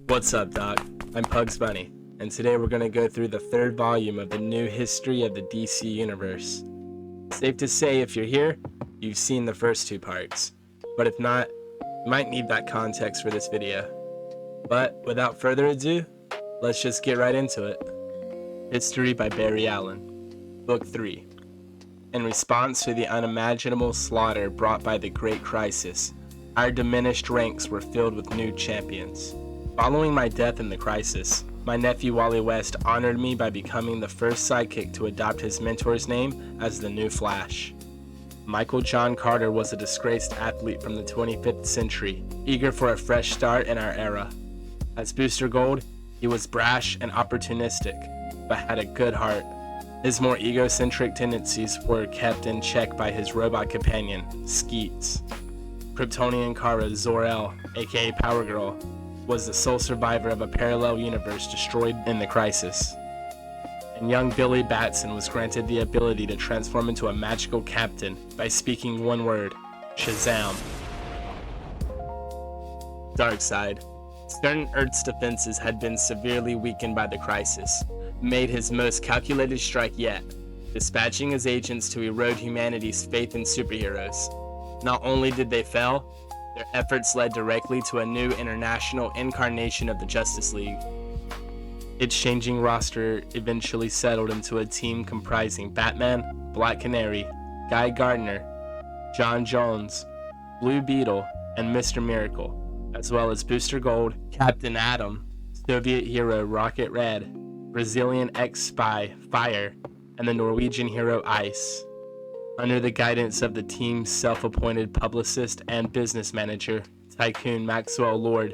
What's up, Doc? I'm Pugs Bunny, and today we're going to go through the third volume of the new history of the DC Universe. Safe to say, if you're here, you've seen the first two parts, but if not, you might need that context for this video. But without further ado, let's just get right into it. History by Barry Allen, Book 3. In response to the unimaginable slaughter brought by the Great Crisis, our diminished ranks were filled with new champions. Following my death in the Crisis, my nephew Wally West honored me by becoming the first sidekick to adopt his mentor's name as the New Flash. Michael John Carter was a disgraced athlete from the 25th century, eager for a fresh start in our era. As Booster Gold, he was brash and opportunistic, but had a good heart. His more egocentric tendencies were kept in check by his robot companion, Skeets. Kryptonian Kara Zor-El, aka Power Girl, was the sole survivor of a parallel universe destroyed in the Crisis. And young Billy Batson was granted the ability to transform into a magical captain by speaking one word, Shazam. Darkseid. Certain Earth's defenses had been severely weakened by the Crisis, made his most calculated strike yet, dispatching his agents to erode humanity's faith in superheroes. Not only did they fail, their efforts led directly to a new international incarnation of the Justice League. Its changing roster eventually settled into a team comprising Batman, Black Canary, Guy Gardner, John Jones, Blue Beetle, and Mr. Miracle, as well as Booster Gold, Captain Atom, Soviet hero Rocket Red, Brazilian ex-spy Fire, and the Norwegian hero Ice. Under the guidance of the team's self-appointed publicist and business manager, Tycoon Maxwell Lord,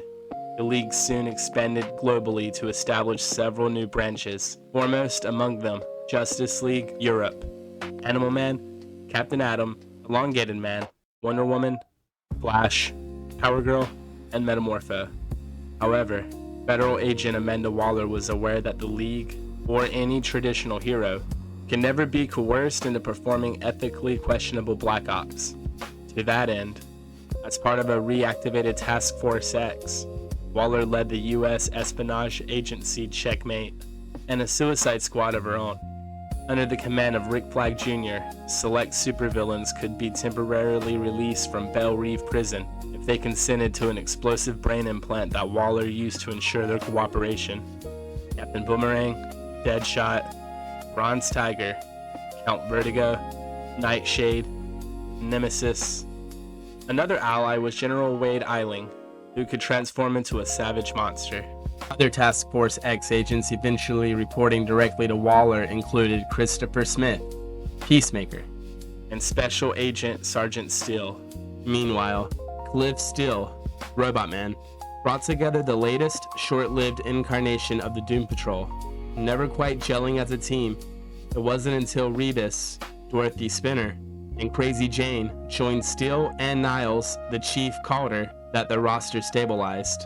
the League soon expanded globally to establish several new branches, foremost among them Justice League Europe, Animal Man, Captain Atom, Elongated Man, Wonder Woman, Flash, Power Girl, and Metamorpho. However, Federal Agent Amanda Waller was aware that the League, or any traditional hero, can never be coerced into performing ethically questionable black ops. To that end, as part of a reactivated Task Force X, Waller led the U.S. espionage agency Checkmate and a suicide squad of her own. Under the command of Rick Flag Jr., select supervillains could be temporarily released from Belle Reve Prison if they consented to an explosive brain implant that Waller used to ensure their cooperation. Captain Boomerang, Deadshot, Bronze Tiger, Count Vertigo, Nightshade, Nemesis. Another ally was General Wade Eiling, who could transform into a savage monster. Other Task Force X agents eventually reporting directly to Waller included Christopher Smith, Peacemaker, and Special Agent Sergeant Steele. Meanwhile, Cliff Steele, Robot Man, brought together the latest, short-lived incarnation of the Doom Patrol. Never quite gelling as a team, it wasn't until Rebus, Dorothy Spinner, and Crazy Jane joined Steele and Niles, the Chief Calder, that the roster stabilized.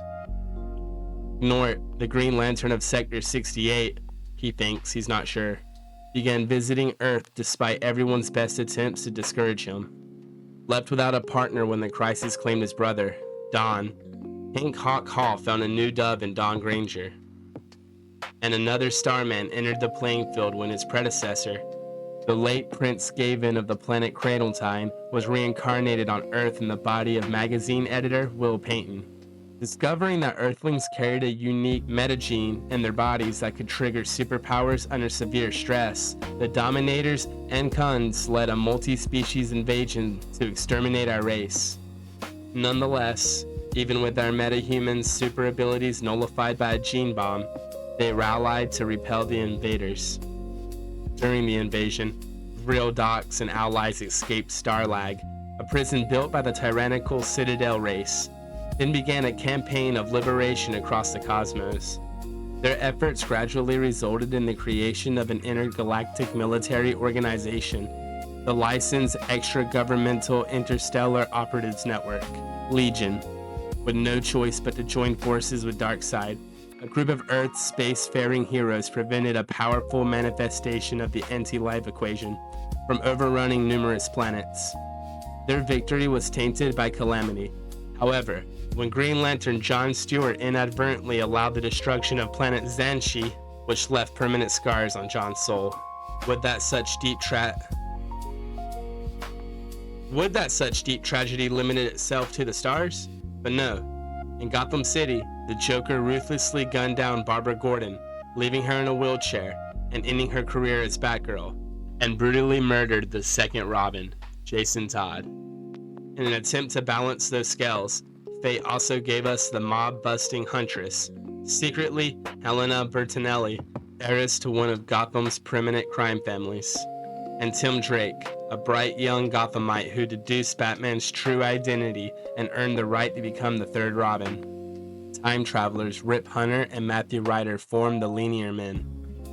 Gnort, the Green Lantern of Sector 68, he thinks, he's not sure, began visiting Earth despite everyone's best attempts to discourage him. Left without a partner when the Crisis claimed his brother, Don, Hank Hawk Hall found a new dove in Don Granger. And another Starman entered the playing field when his predecessor, the late Prince Gavin of the planet Cradletine, was reincarnated on Earth in the body of magazine editor Will Payton. Discovering that Earthlings carried a unique metagene in their bodies that could trigger superpowers under severe stress, the Dominators and Khunds led a multi-species invasion to exterminate our race. Nonetheless, even with our metahumans' super abilities nullified by a gene bomb, they rallied to repel the invaders. During the invasion, Vril Dox and allies escaped Starlag, a prison built by the tyrannical Citadel race, then began a campaign of liberation across the cosmos. Their efforts gradually resulted in the creation of an intergalactic military organization, the licensed Extra-Governmental Interstellar Operatives Network, Legion, with no choice but to join forces with Darkseid. A group of Earth's spacefaring heroes prevented a powerful manifestation of the anti-life equation from overrunning numerous planets. Their victory was tainted by calamity. However, when Green Lantern John Stewart inadvertently allowed the destruction of planet Xanshi, which left permanent scars on John's soul, would that such deep tragedy limited itself to the stars? But no. In Gotham City, the Joker ruthlessly gunned down Barbara Gordon, leaving her in a wheelchair and ending her career as Batgirl, and brutally murdered the second Robin, Jason Todd. In an attempt to balance those scales, fate also gave us the mob-busting Huntress, secretly Helena Bertinelli, heiress to one of Gotham's preeminent crime families, and Tim Drake, a bright young Gothamite who deduced Batman's true identity and earned the right to become the third Robin. Time travelers Rip Hunter and Matthew Ryder formed the Linear Men,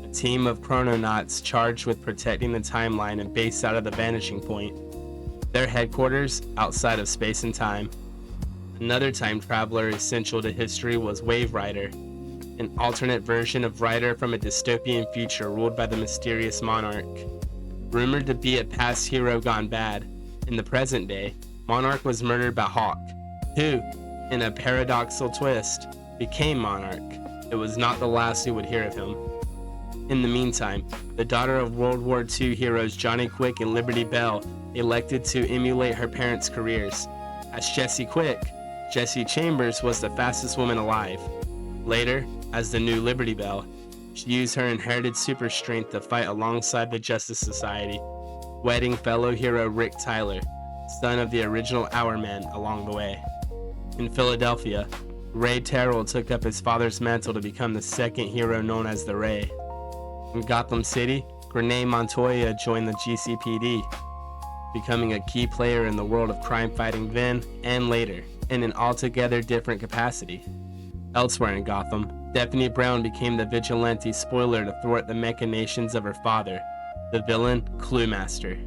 a team of chrononauts charged with protecting the timeline and based out of the Vanishing Point, their headquarters outside of space and time. Another time traveler essential to history was Wave Rider, an alternate version of Rider from a dystopian future ruled by the mysterious Monarch. Rumored to be a past hero gone bad, in the present day, Monarch was murdered by Hawk, who, in a paradoxical twist, became Monarch. It was not the last we would hear of him. In the meantime, the daughter of World War II heroes Johnny Quick and Liberty Bell elected to emulate her parents' careers. As Jessie Quick, Jessie Chambers was the fastest woman alive. Later, as the new Liberty Bell, she used her inherited super strength to fight alongside the Justice Society, wedding fellow hero Rick Tyler, son of the original Hourman, along the way. In Philadelphia, Ray Terrell took up his father's mantle to become the second hero known as the Ray. In Gotham City, Renee Montoya joined the GCPD, becoming a key player in the world of crime fighting then and later, in an altogether different capacity. Elsewhere in Gotham, Stephanie Brown became the vigilante spoiler to thwart the machinations of her father, the villain Cluemaster.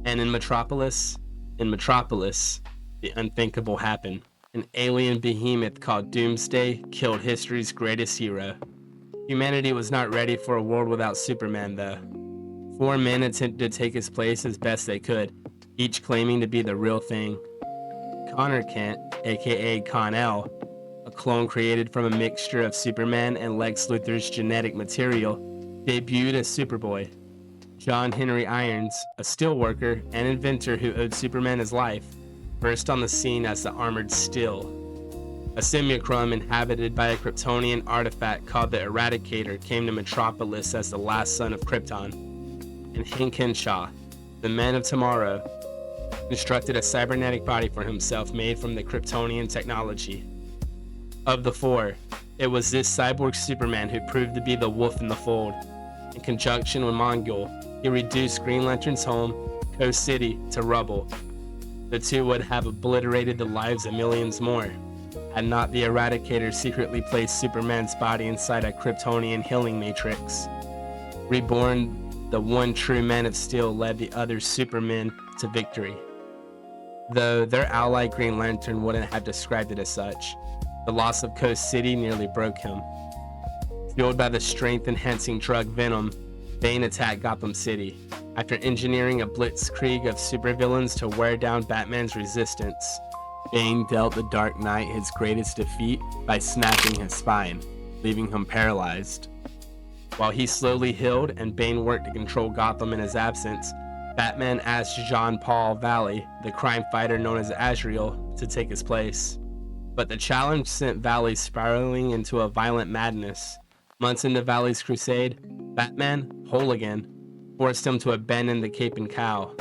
And in Metropolis, the unthinkable happened. An alien behemoth called Doomsday killed history's greatest hero. Humanity was not ready for a world without Superman, though. 4 men attempted to take his place as best they could, each claiming to be the real thing. Connor Kent, aka Con-El, a clone created from a mixture of Superman and Lex Luthor's genetic material, debuted as Superboy. John Henry Irons, a steelworker and inventor who owed Superman his life, burst on the scene as the Armored Steel, a simulacrum inhabited by a Kryptonian artifact called the Eradicator, came to Metropolis as the last son of Krypton. And Hank Henshaw, the Man of Tomorrow, constructed a cybernetic body for himself made from the Kryptonian technology. Of the 4, it was this cyborg Superman who proved to be the wolf in the fold. In conjunction with Mongul, he reduced Green Lantern's home, Coast City, to rubble. The two would have obliterated the lives of millions more, had not the Eradicator secretly placed Superman's body inside a Kryptonian healing matrix. Reborn, the one true Man of Steel led the other Supermen to victory, though their ally Green Lantern wouldn't have described it as such. The loss of Coast City nearly broke him. Fueled by the strength-enhancing drug Venom, Bane attacked Gotham City, after engineering a blitzkrieg of supervillains to wear down Batman's resistance. Bane dealt the Dark Knight his greatest defeat by snapping his spine, leaving him paralyzed. While he slowly healed and Bane worked to control Gotham in his absence, Batman asked Jean Paul Valley, the crime fighter known as Azrael, to take his place. But the challenge sent Valley spiraling into a violent madness. Months into Valley's crusade, Batman, whole again, forced him to abandon the Cape and Cowl.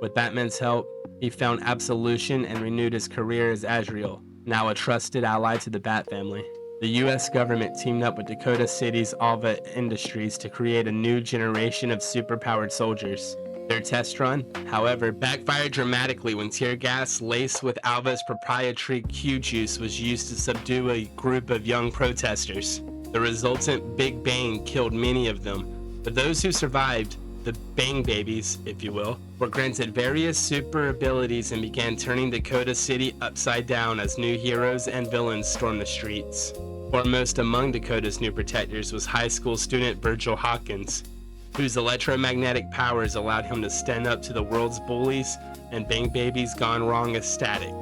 With Batman's help, he found absolution and renewed his career as Azrael, now a trusted ally to the Bat family. The US government teamed up with Dakota City's Alva Industries to create a new generation of superpowered soldiers. Their test run, however, backfired dramatically when tear gas laced with Alva's proprietary Q-juice was used to subdue a group of young protesters. The resultant Big Bang killed many of them, but those who survived, the Bang Babies, if you will, were granted various super abilities and began turning Dakota City upside down as new heroes and villains stormed the streets. Foremost among Dakota's new protectors was high school student Virgil Hawkins, whose electromagnetic powers allowed him to stand up to the world's bullies and Bang Babies gone wrong ecstatic.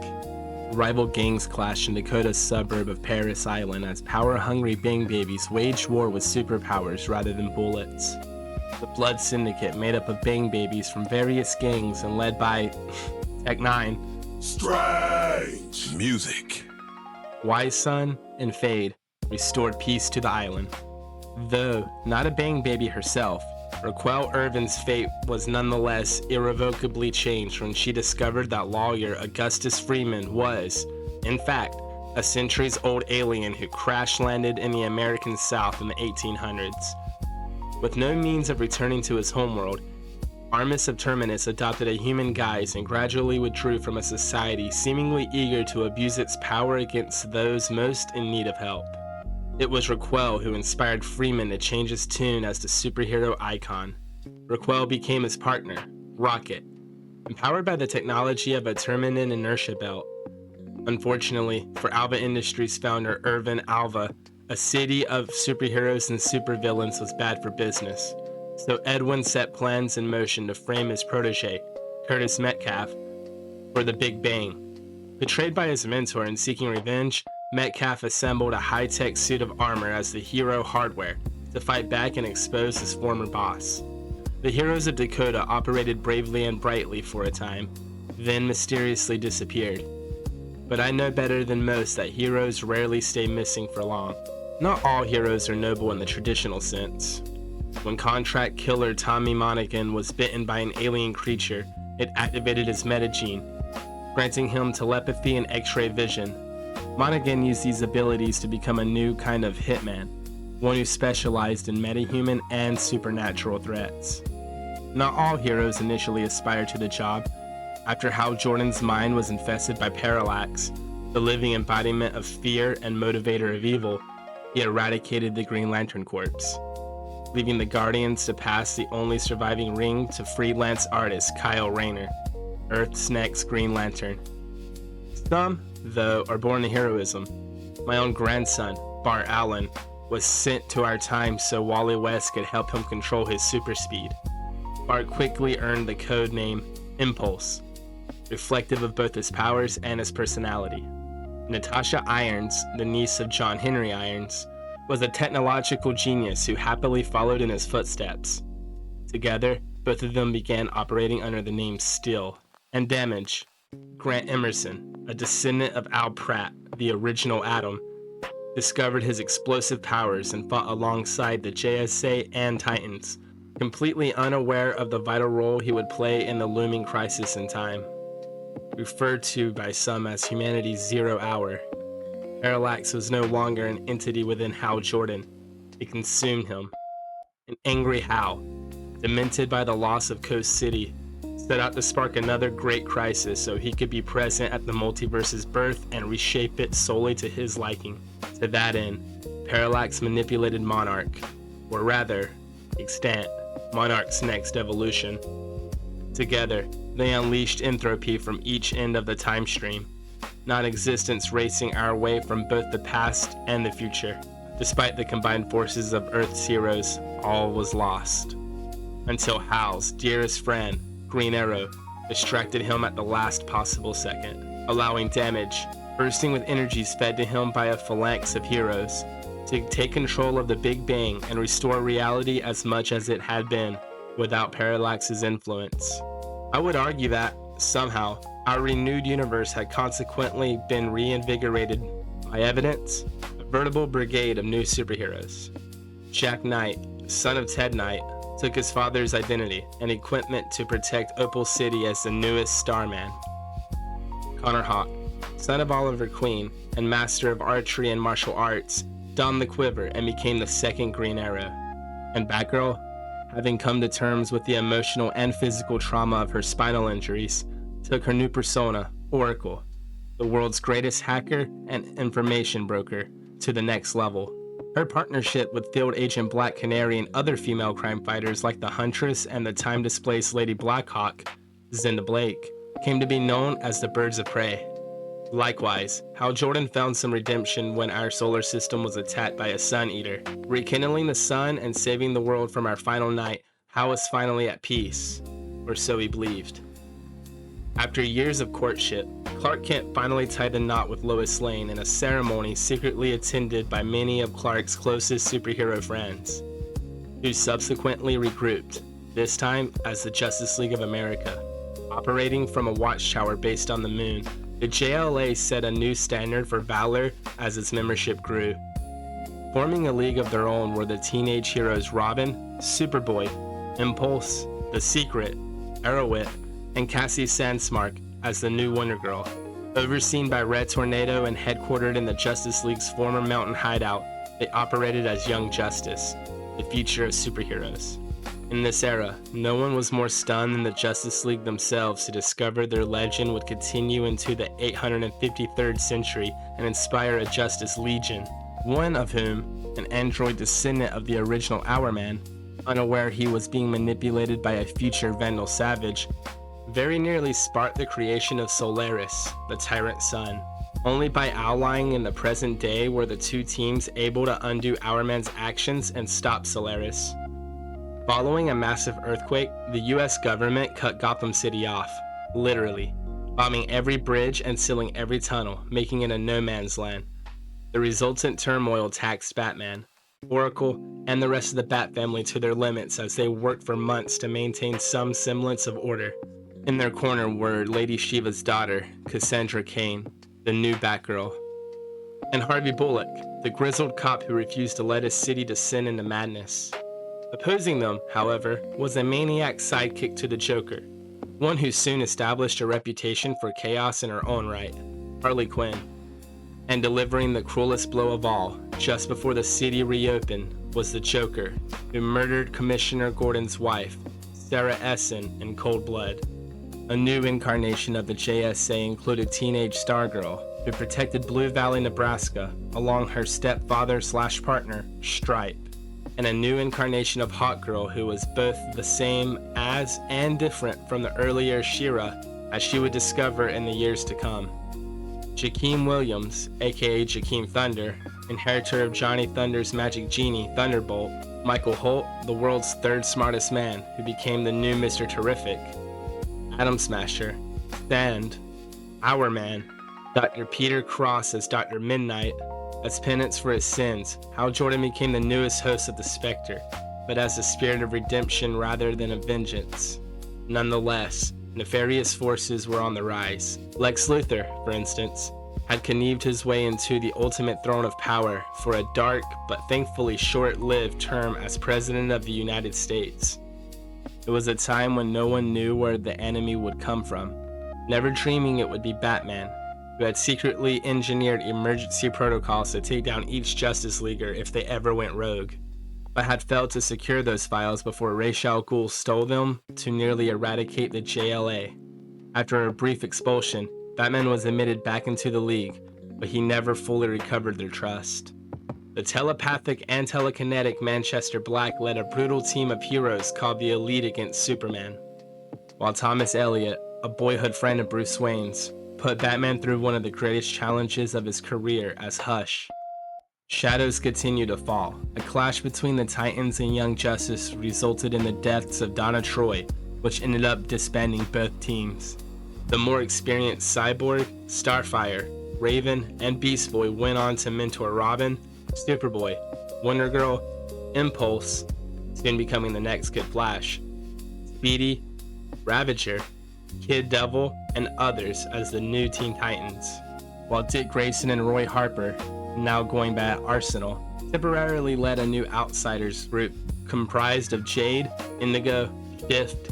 Rival gangs clashed in Dakota's suburb of Paris Island as power-hungry Bang Babies waged war with superpowers rather than bullets. The Blood Syndicate, made up of Bang Babies from various gangs and led by Tech 9, Strange music, Wise Sun, and Fade, restored peace to the island. Though not a Bang Baby herself, Raquel Irvin's fate was nonetheless irrevocably changed when she discovered that lawyer Augustus Freeman was, in fact, a centuries-old alien who crash-landed in the American South in the 1800s. With no means of returning to his homeworld, Armis of Terminus adopted a human guise and gradually withdrew from a society seemingly eager to abuse its power against those most in need of help. It was Raquel who inspired Freeman to change his tune as the superhero icon. Raquel became his partner, Rocket, empowered by the technology of a Terminin inertia belt. Unfortunately for Alva Industries founder Irvin Alva, a city of superheroes and supervillains was bad for business, so Edwin set plans in motion to frame his protege, Curtis Metcalf, for the Big Bang. Betrayed by his mentor and seeking revenge, Metcalf assembled a high-tech suit of armor as the hero Hardware to fight back and expose his former boss. The heroes of Dakota operated bravely and brightly for a time, then mysteriously disappeared. But I know better than most that heroes rarely stay missing for long. Not all heroes are noble in the traditional sense. When contract killer Tommy Monaghan was bitten by an alien creature, it activated his metagene, granting him telepathy and X-ray vision. Monaghan used these abilities to become a new kind of hitman, one who specialized in metahuman and supernatural threats. Not all heroes initially aspire to the job. After Hal Jordan's mind was infested by Parallax, the living embodiment of fear and motivator of evil, he eradicated the Green Lantern Corps, leaving the Guardians to pass the only surviving ring to freelance artist Kyle Rayner, Earth's next Green Lantern. Some, though, are born to heroism. My own grandson, Bart Allen, was sent to our time so Wally West could help him control his super speed. Bart quickly earned the code name Impulse, reflective of both his powers and his personality. Natasha Irons, the niece of John Henry Irons, was a technological genius who happily followed in his footsteps. Together, both of them began operating under the name Steel. And Damage, Grant Emerson, a descendant of Al Pratt, the original Atom, discovered his explosive powers and fought alongside the JSA and Titans, completely unaware of the vital role he would play in the looming crisis in time. Referred to by some as humanity's 0 hour, Parallax was no longer an entity within Hal Jordan. It consumed him. An angry Hal, demented by the loss of Coast City, set out to spark another great crisis so he could be present at the multiverse's birth and reshape it solely to his liking. To that end, Parallax manipulated Monarch, or rather, extant, Monarch's next evolution. Together, they unleashed entropy from each end of the time stream, non-existence racing our way from both the past and the future. Despite the combined forces of Earth's heroes, all was lost. Until Hal's dearest friend, Green Arrow, distracted him at the last possible second, allowing Damage, bursting with energies fed to him by a phalanx of heroes, to take control of the Big Bang and restore reality as much as it had been, without Parallax's influence. I would argue that, somehow, our renewed universe had consequently been reinvigorated by evidence, a veritable brigade of new superheroes. Jack Knight, son of Ted Knight, took his father's identity and equipment to protect Opal City as the newest Starman. Connor Hawke, son of Oliver Queen and master of archery and martial arts, donned the quiver and became the second Green Arrow. And Batgirl, having come to terms with the emotional and physical trauma of her spinal injuries, took her new persona, Oracle, the world's greatest hacker and information broker, to the next level. Her partnership with Field Agent Black Canary and other female crime fighters like the Huntress and the time-displaced Lady Blackhawk, Zenda Blake, came to be known as the Birds of Prey. Likewise, Hal Jordan found some redemption when our solar system was attacked by a Sun Eater. Rekindling the sun and saving the world from our final night, Hal was finally at peace, or so he believed. After years of courtship, Clark Kent finally tied the knot with Lois Lane in a ceremony secretly attended by many of Clark's closest superhero friends, who subsequently regrouped, this time as the Justice League of America. Operating from a watchtower based on the moon, the JLA set a new standard for valor as its membership grew. Forming a league of their own were the teenage heroes Robin, Superboy, Impulse, The Secret, Arrowwit, and Cassie Sandsmark as the new Wonder Girl. Overseen by Red Tornado and headquartered in the Justice League's former mountain hideout, they operated as Young Justice, the future of superheroes. In this era, no one was more stunned than the Justice League themselves to discover their legend would continue into the 853rd century and inspire a Justice Legion, one of whom, an android descendant of the original Hourman, unaware he was being manipulated by a future Vandal Savage, very nearly sparked the creation of Solaris, the Tyrant Sun. Only by allying in the present day were the two teams able to undo Hourman's actions and stop Solaris. Following a massive earthquake, the US government cut Gotham City off, literally, bombing every bridge and sealing every tunnel, making it a no man's land. The resultant turmoil taxed Batman, Oracle, and the rest of the Bat family to their limits as they worked for months to maintain some semblance of order. In their corner were Lady Shiva's daughter, Cassandra Cain, the new Batgirl, and Harvey Bullock, the grizzled cop who refused to let his city descend into madness. Opposing them, however, was a maniac sidekick to the Joker, one who soon established a reputation for chaos in her own right, Harley Quinn. And delivering the cruelest blow of all, just before the city reopened, was the Joker, who murdered Commissioner Gordon's wife, Sarah Essen, in cold blood. A new incarnation of the JSA included teenage Stargirl, who protected Blue Valley, Nebraska, along her stepfather/partner, Stripe, and a new incarnation of Hawkgirl who was both the same as and different from the earlier She-Ra, as she would discover in the years to come. Jakeem Williams, aka Jakeem Thunder, inheritor of Johnny Thunder's magic genie, Thunderbolt, Michael Holt, the world's third smartest man, who became the new Mr. Terrific, Atom Smasher, Sand, Our Man, Dr. Peter Cross as Dr. Midnight, as penance for his sins, Hal Jordan became the newest host of the Spectre, but as a spirit of redemption rather than of vengeance. Nonetheless, nefarious forces were on the rise. Lex Luthor, for instance, had connived his way into the ultimate throne of power for a dark but thankfully short-lived term as President of the United States. It was a time when no one knew where the enemy would come from, never dreaming it would be Batman, who had secretly engineered emergency protocols to take down each Justice Leaguer if they ever went rogue, but had failed to secure those files before Ra's al Ghul stole them to nearly eradicate the JLA. After a brief expulsion, Batman was admitted back into the League, but he never fully recovered their trust. The telepathic and telekinetic Manchester Black led a brutal team of heroes called the Elite against Superman, while Thomas Elliot, a boyhood friend of Bruce Wayne's, put Batman through one of the greatest challenges of his career as Hush. Shadows continued to fall. A clash between the Titans and Young Justice resulted in the deaths of Donna Troy, which ended up disbanding both teams. The more experienced Cyborg, Starfire, Raven, and Beast Boy went on to mentor Robin, Superboy, Wonder Girl, Impulse, soon becoming the next Kid Flash, Speedy, Ravager, Kid Devil, and others as the new Teen Titans, while Dick Grayson and Roy Harper, now going by Arsenal, temporarily led a new Outsiders group comprised of Jade, Indigo, Shift,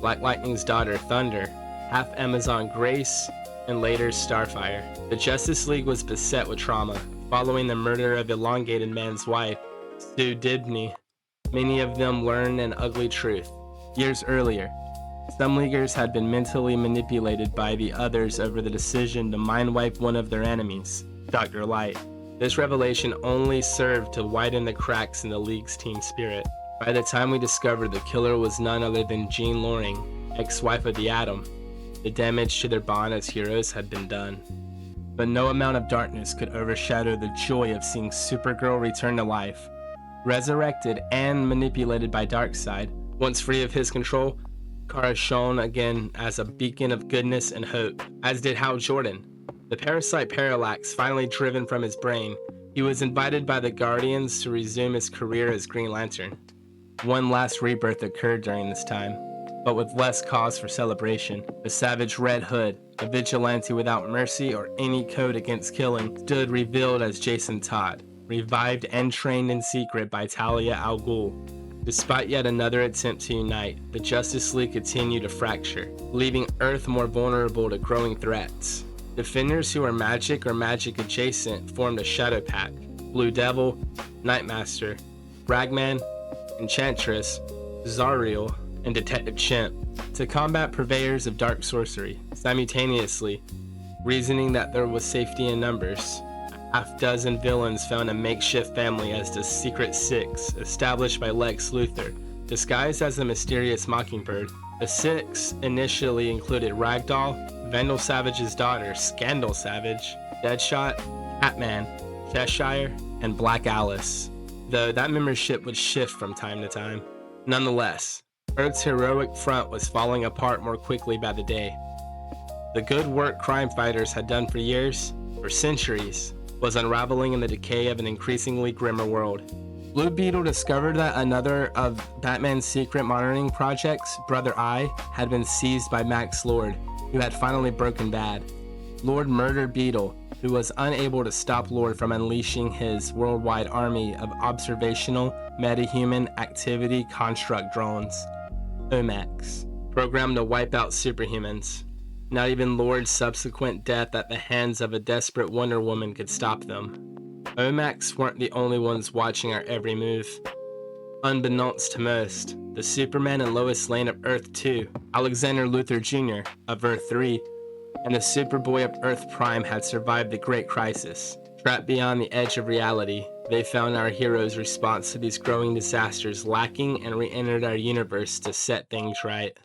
Black Lightning's daughter Thunder, half Amazon Grace, and later Starfire. The Justice League was beset with trauma, following the murder of Elongated Man's wife, Sue Dibney. Many of them learned an ugly truth. Years earlier, some Leaguers had been mentally manipulated by the others over the decision to mind wipe one of their enemies, Dr. Light. This revelation only served to widen the cracks in the League's team spirit. By the time we discovered the killer was none other than Jean Loring, ex-wife of the Atom, the damage to their bond as heroes had been done. But no amount of darkness could overshadow the joy of seeing Supergirl return to life. Resurrected and manipulated by Darkseid, once free of his control, Kara shone again as a beacon of goodness and hope, as did Hal Jordan. The parasite Parallax finally driven from his brain, he was invited by the Guardians to resume his career as Green Lantern. One last rebirth occurred during this time, but with less cause for celebration. The savage Red Hood, a vigilante without mercy or any code against killing, stood revealed as Jason Todd, revived and trained in secret by Talia al Ghul. Despite yet another attempt to unite, the Justice League continued to fracture, leaving Earth more vulnerable to growing threats. Defenders who were magic or magic adjacent formed a shadow pack: Blue Devil, Nightmaster, Ragman, Enchantress, Zariel, and Detective Chimp, to combat purveyors of dark sorcery, simultaneously reasoning that there was safety in numbers. A half-dozen villains found a makeshift family as the Secret Six, established by Lex Luthor, disguised as a mysterious Mockingbird. The Six initially included Ragdoll, Vandal Savage's daughter, Scandal Savage, Deadshot, Catman, Cheshire, and Black Alice, though that membership would shift from time to time. Nonetheless, Earth's heroic front was falling apart more quickly by the day. The good work crime fighters had done for years, for centuries, was unraveling in the decay of an increasingly grimmer world. Blue Beetle discovered that another of Batman's secret monitoring projects, Brother Eye, had been seized by Max Lord, who had finally broken bad. Lord murdered Beetle, who was unable to stop Lord from unleashing his worldwide army of observational, metahuman activity construct drones, OMACs, programmed to wipe out superhumans. Not even Lord's subsequent death at the hands of a desperate Wonder Woman could stop them. OMACs weren't the only ones watching our every move. Unbeknownst to most, the Superman and Lois Lane of Earth 2, Alexander Luthor Jr. of Earth 3, and the Superboy of Earth Prime had survived the Great Crisis. Trapped beyond the edge of reality, they found our heroes' response to these growing disasters lacking and re-entered our universe to set things right.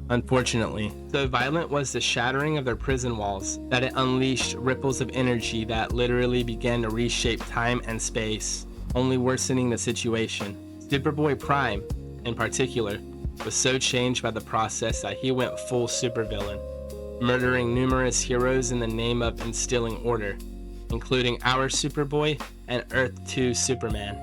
Unfortunately, so violent was the shattering of their prison walls that it unleashed ripples of energy that literally began to reshape time and space, only worsening the situation. Superboy Prime, in particular, was so changed by the process that he went full supervillain, murdering numerous heroes in the name of instilling order, including our Superboy and Earth 2 Superman.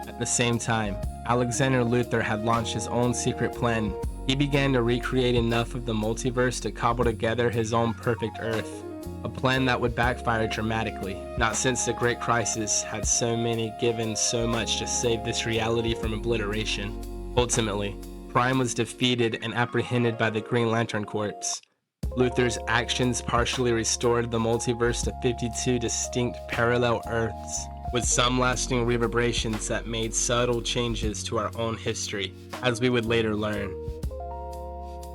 At the same time, Alexander Luthor had launched his own secret plan. He began to recreate enough of the multiverse to cobble together his own perfect Earth, a plan that would backfire dramatically, not since the Great Crisis had so many given so much to save this reality from obliteration. Ultimately, Prime was defeated and apprehended by the Green Lantern Corps. Luthor's actions partially restored the multiverse to 52 distinct parallel Earths, with some lasting reverberations that made subtle changes to our own history, as we would later learn.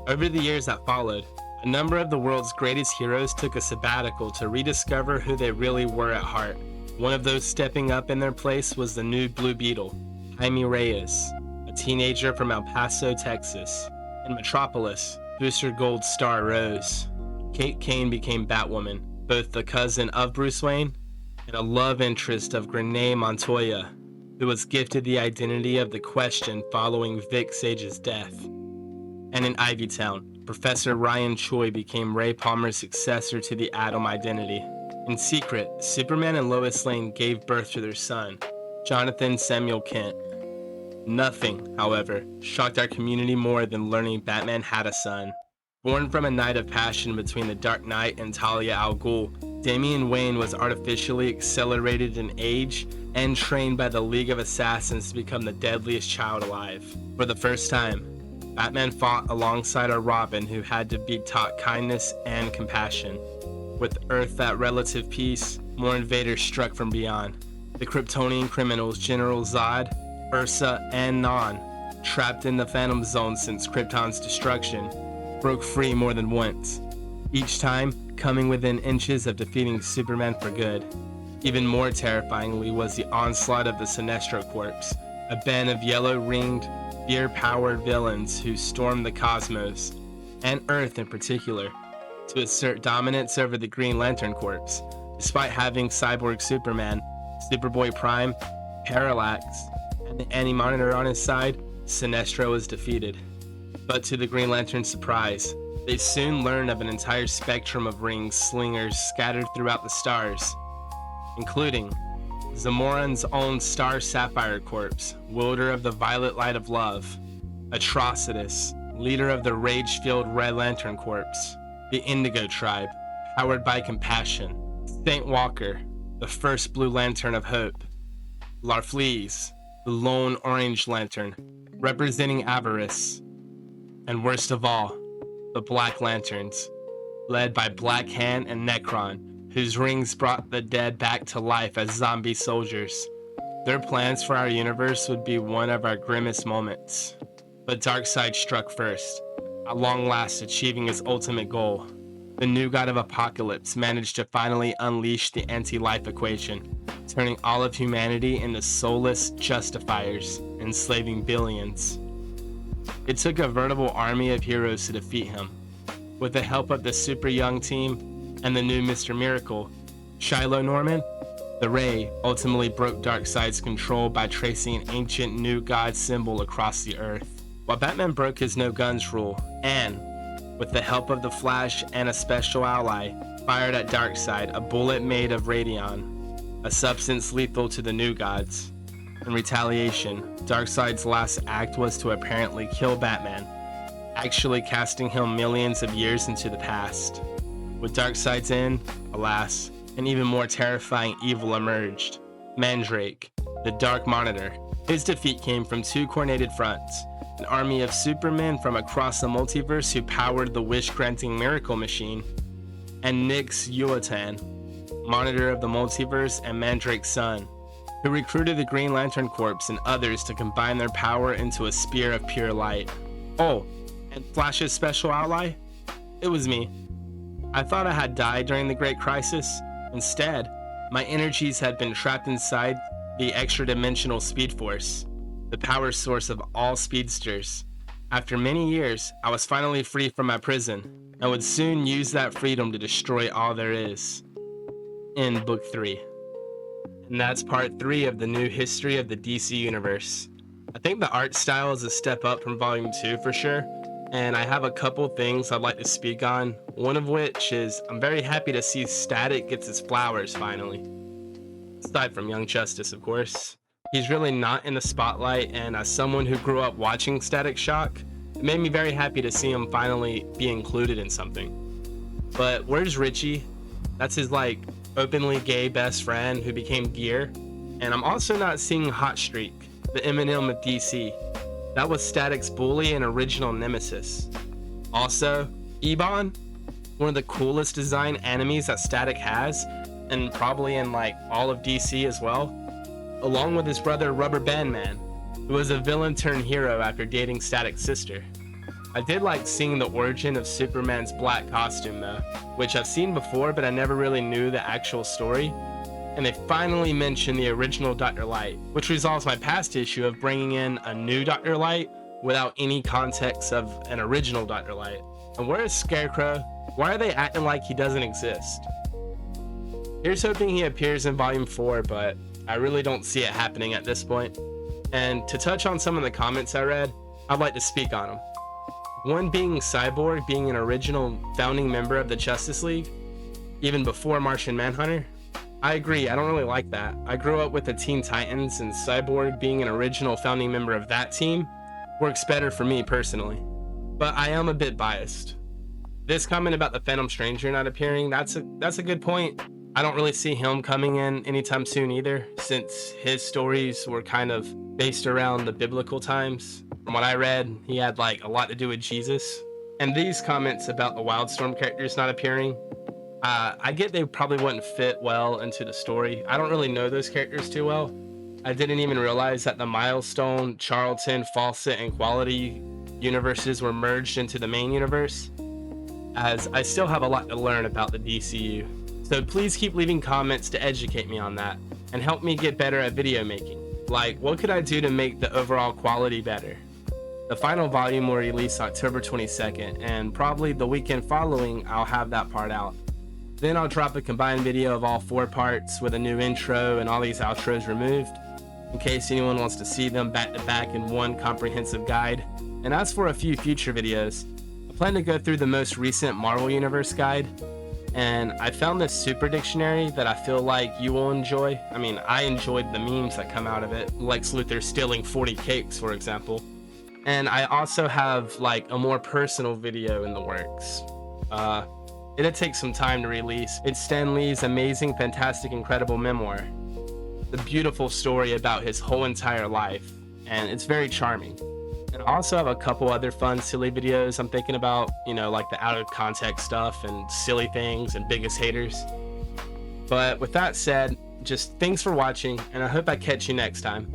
Over the years that followed, a number of the world's greatest heroes took a sabbatical to rediscover who they really were at heart. One of those stepping up in their place was the new Blue Beetle, Jaime Reyes, a teenager from El Paso, Texas. In Metropolis, Booster Gold's star rose. Kate Kane became Batwoman, both the cousin of Bruce Wayne and a love interest of Grenade Montoya, who was gifted the identity of the Question following Vic Sage's death. And in Ivytown, Professor Ryan Choi became Ray Palmer's successor to the Atom identity. In secret, Superman and Lois Lane gave birth to their son, Jonathan Samuel Kent. Nothing, however, shocked our community more than learning Batman had a son. Born from a night of passion between the Dark Knight and Talia al Ghul, Damian Wayne was artificially accelerated in age and trained by the League of Assassins to become the deadliest child alive. For the first time, Batman fought alongside a Robin who had to be taught kindness and compassion. With Earth at relative peace, more invaders struck from beyond. The Kryptonian criminals General Zod, Ursa, and Non, trapped in the Phantom Zone since Krypton's destruction, broke free more than once, each time coming within inches of defeating Superman for good. Even more terrifyingly was the onslaught of the Sinestro Corps, a band of yellow-ringed, fear-powered villains who stormed the cosmos, and Earth in particular, to assert dominance over the Green Lantern Corps. Despite having Cyborg Superman, Superboy Prime, Parallax, and the Anti-Monitor on his side, Sinestro was defeated. But to the Green Lantern's surprise, they soon learn of an entire spectrum of ring slingers scattered throughout the stars, including Zamoran's own Star Sapphire Corps, wielder of the Violet Light of Love, Atrocitus, leader of the Rage-Fueled Red Lantern Corps, the Indigo Tribe, powered by compassion, Saint Walker, the first Blue Lantern of Hope, Larfleeze, the lone Orange Lantern, representing avarice, and worst of all, the Black Lanterns, led by Black Hand and Necron, whose rings brought the dead back to life as zombie soldiers. Their plans for our universe would be one of our grimmest moments. But Darkseid struck first, at long last achieving his ultimate goal. The new god of Apocalypse managed to finally unleash the anti-life equation, turning all of humanity into soulless justifiers, enslaving billions. It took a veritable army of heroes to defeat him. With the help of the Super Young team and the new Mr. Miracle, Shiloh Norman, the Ray ultimately broke Darkseid's control by tracing an ancient new god symbol across the earth. While Batman broke his no guns rule and, with the help of the Flash and a special ally, fired at Darkseid a bullet made of radion, a substance lethal to the new gods. In retaliation, Darkseid's last act was to apparently kill Batman, actually casting him millions of years into the past. With Darkseid's end, alas, an even more terrifying evil emerged: Mandrake, the Dark Monitor. His defeat came from two coordinated fronts: an army of supermen from across the multiverse who powered the wish-granting miracle machine, and Nyx Yuatan, Monitor of the Multiverse and Mandrake's son, who recruited the Green Lantern Corps and others to combine their power into a spear of pure light. Oh, and Flash's special ally? It was me. I thought I had died during the Great Crisis. Instead, my energies had been trapped inside the extra-dimensional Speed Force, the power source of all speedsters. After many years, I was finally free from my prison, and would soon use that freedom to destroy all there is. In Book 3. And that's part 3 of the new history of the DC Universe. I think the art style is a step up from Volume 2 for sure, and I have a couple things I'd like to speak on, one of which is I'm very happy to see Static gets his flowers finally. Aside from Young Justice, of course. He's really not in the spotlight, and as someone who grew up watching Static Shock, it made me very happy to see him finally be included in something. But where's Richie? That's his openly gay best friend who became Gear. And I'm also not seeing Hot Streak, the Eminem of DC. That was Static's bully and original nemesis. Also, Ebon, one of the coolest design enemies that Static has, and probably in all of DC as well, along with his brother Rubber Band Man, who was a villain turned hero after dating Static's sister. I did like seeing the origin of Superman's black costume though, which I've seen before but I never really knew the actual story. And they finally mentioned the original Dr. Light, which resolves my past issue of bringing in a new Dr. Light without any context of an original Dr. Light. And where is Scarecrow? Why are they acting like he doesn't exist? Here's hoping he appears in Volume 4, but I really don't see it happening at this point. And to touch on some of the comments I read, I'd like to speak on them. One being Cyborg being an original founding member of the Justice League, even before Martian Manhunter. I agree, I don't really like that. I grew up with the Teen Titans, and Cyborg being an original founding member of that team works better for me personally. But I am a bit biased. This comment about the Phantom Stranger not appearing, that's a good point. I don't really see him coming in anytime soon either, since his stories were kind of based around the biblical times. From what I read, he had a lot to do with Jesus. And these comments about the Wildstorm characters not appearing, I get they probably wouldn't fit well into the story. I don't really know those characters too well. I didn't even realize that the Milestone, Charlton, Fawcett, and Quality universes were merged into the main universe, as I still have a lot to learn about the DCU. So please keep leaving comments to educate me on that, and help me get better at video making. What could I do to make the overall quality better? The final volume will release October 22nd, and probably the weekend following I'll have that part out. Then I'll drop a combined video of all 4 parts with a new intro and all these outros removed. in case anyone wants to see them back to back in one comprehensive guide. And as for a few future videos, I plan to go through the most recent Marvel Universe guide, and I found this super dictionary that I feel like you will enjoy. I mean, I enjoyed the memes that come out of it, Lex Luthor stealing 40 cakes, for example. And I also have like a more personal video in the works. It'll take some time to release. It's Stan Lee's amazing, fantastic, incredible memoir. The beautiful story about his whole entire life, and it's very charming. And I also have a couple other fun, silly videos I'm thinking about, you know, like the out of context stuff and silly things and biggest haters. But with that said, just thanks for watching, and I hope I catch you next time.